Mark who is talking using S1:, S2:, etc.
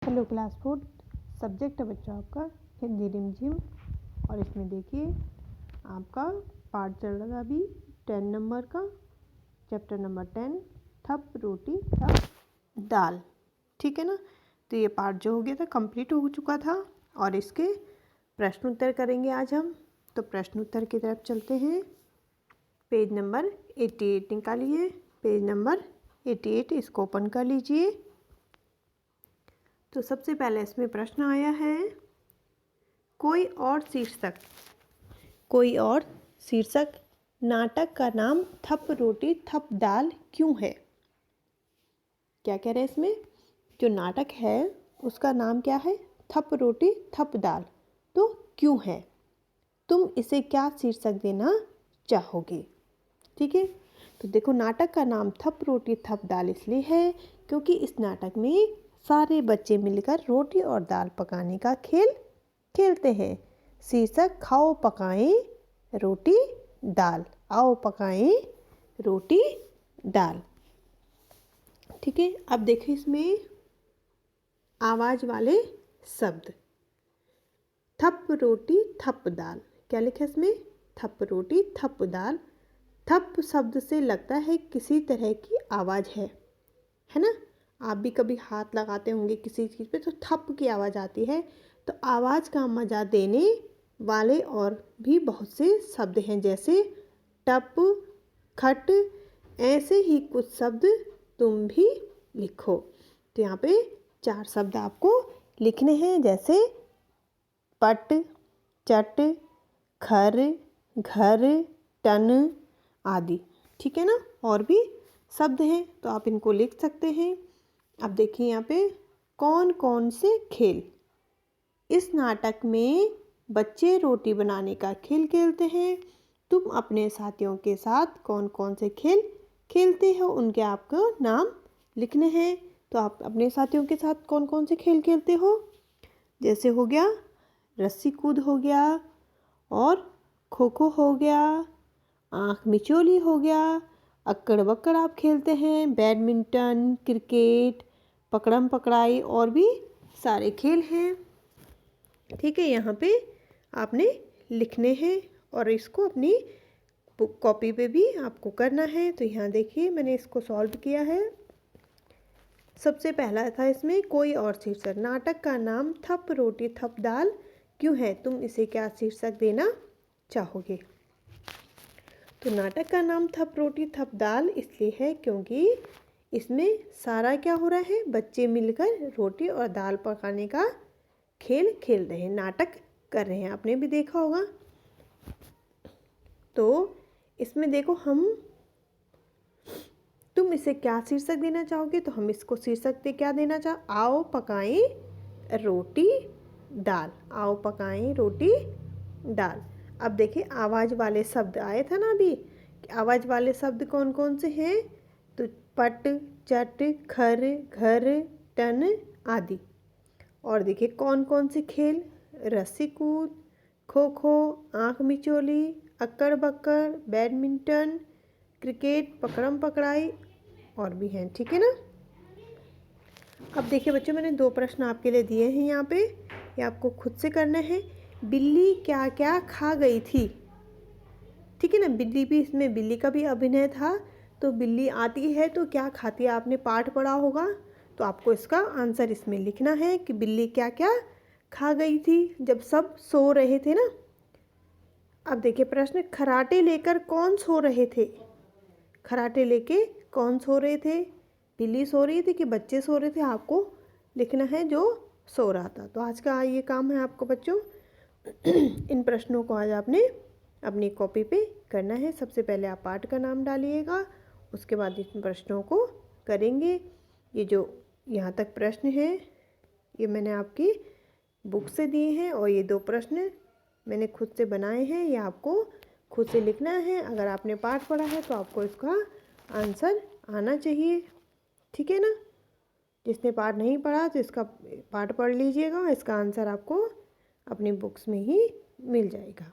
S1: Hello class 4 subject है बच्चों आपका हिंदी रिमझिम। और इसमें देखिए आपका पार्ट चल रहा था अभी 10 नंबर का, चैप्टर नंबर 10 थप रोटी थप दाल। ठीक है ना। तो ये पार्ट जो हो गया था कंप्लीट हो चुका था और इसके प्रश्न उत्तर करेंगे आज हम। तो प्रश्न उत्तर की तरफ चलते हैं। पेज नंबर 88 निकालिए। पेज नंबर 88 इसको ओपन कर लीजिए। तो सबसे पहले इसमें प्रश्न आया है कोई और शीर्षक नाटक का नाम थप रोटी थप दाल क्यों है। क्या कह रहे हैं इसमें, जो नाटक है उसका नाम क्या है, थप रोटी थप दाल। तो क्यों है, तुम इसे क्या शीर्षक देना चाहोगे। ठीक है। तो देखो नाटक का नाम थप रोटी थप दाल इसलिए है क्योंकि इस नाटक में सारे बच्चे मिलकर रोटी और दाल पकाने का खेल खेलते हैं। शीर्षक खाओ पकाएं रोटी दाल, आओ पकाएं रोटी दाल। ठीक है। अब देखिए इसमें आवाज वाले शब्द, थप रोटी थप दाल। क्या लिखा है इसमें, थप रोटी थप दाल। थप शब्द से लगता है किसी तरह की आवाज़ है ना। आप भी कभी हाथ लगाते होंगे किसी चीज़ पे तो थप की आवाज़ आती है। तो आवाज़ का मज़ा देने वाले और भी बहुत से शब्द हैं जैसे टप खट। ऐसे ही कुछ शब्द तुम भी लिखो। तो यहाँ पे 4 शब्द आपको लिखने हैं जैसे पट चट खर घर टन आदि। ठीक है ना। और भी शब्द हैं तो आप इनको लिख सकते हैं। अब देखिए यहाँ पे कौन कौन से खेल। इस नाटक में बच्चे रोटी बनाने का खेल खेलते हैं। तुम अपने साथियों के साथ कौन कौन से खेल खेलते हो उनके आपको नाम लिखने हैं। तो आप अपने साथियों के साथ कौन कौन से खेल खेलते हो, जैसे हो गया रस्सी कूद हो गया और खो खो हो गया, आँख मिचोली हो गया, अक्कड़ बक्कड़ आप खेलते हैं, बैडमिंटन क्रिकेट पकड़म पकड़ाई और भी सारे खेल हैं। ठीक है। यहाँ पे आपने लिखने हैं और इसको अपनी बुक कॉपी पे भी आपको करना है। तो यहाँ देखिए मैंने इसको सॉल्व किया है। सबसे पहला था इसमें कोई और शीर्षक, नाटक का नाम थप रोटी थप दाल क्यों है, तुम इसे क्या शीर्षक देना चाहोगे। तो नाटक का नाम थप रोटी थप दाल इसलिए है क्योंकि इसमें सारा क्या हो रहा है, बच्चे मिलकर रोटी और दाल पकाने का खेल खेल रहे हैं, नाटक कर रहे हैं। आपने भी देखा होगा। तो इसमें देखो तुम इसे क्या शीर्षक देना चाहोगे। तो हम इसको शीर्षक दे क्या देना आओ पकाएं रोटी दाल, आओ पकाएं रोटी दाल। अब देखिए आवाज़ वाले शब्द आए थे ना अभी, आवाज़ वाले शब्द कौन कौन से हैं। तो पट चट खर घर टन आदि। और देखिए कौन कौन से खेल, रस्सी कूद खो खो आँख मिचोली अक्कड़ बक्कड़ बैडमिंटन क्रिकेट पकड़म पकड़ाई और भी हैं। ठीक है ना। अब देखिए बच्चों मैंने 2 प्रश्न आपके लिए दिए हैं यहाँ पे, ये आपको खुद से करना है। बिल्ली क्या क्या खा गई थी। ठीक है ना। बिल्ली भी, इसमें बिल्ली का भी अभिनय था। तो बिल्ली आती है तो क्या खाती है, आपने पाठ पढ़ा होगा। तो आपको इसका आंसर इसमें लिखना है कि बिल्ली क्या क्या खा गई थी जब सब सो रहे थे ना। अब देखिए प्रश्न, खराटे लेकर कौन सो रहे थे। खराटे लेके कौन सो रहे थे, बिल्ली सो रही थी कि बच्चे सो रहे थे, आपको लिखना है जो सो रहा था। तो आज का ये काम है आपको बच्चों। इन प्रश्नों को आज आपने अपनी कॉपी पे करना है। सबसे पहले आप पाठ का नाम डालिएगा, उसके बाद इन प्रश्नों को करेंगे। ये जो यहाँ तक प्रश्न है ये मैंने आपकी बुक से दिए हैं और ये 2 प्रश्न मैंने खुद से बनाए हैं, ये आपको खुद से लिखना है। अगर आपने पाठ पढ़ा है तो आपको इसका आंसर आना चाहिए। ठीक है ना। जिसने पाठ नहीं पढ़ा तो इसका पाठ पढ़ लीजिएगा, इसका आंसर आपको अपनी बुक्स में ही मिल जाएगा।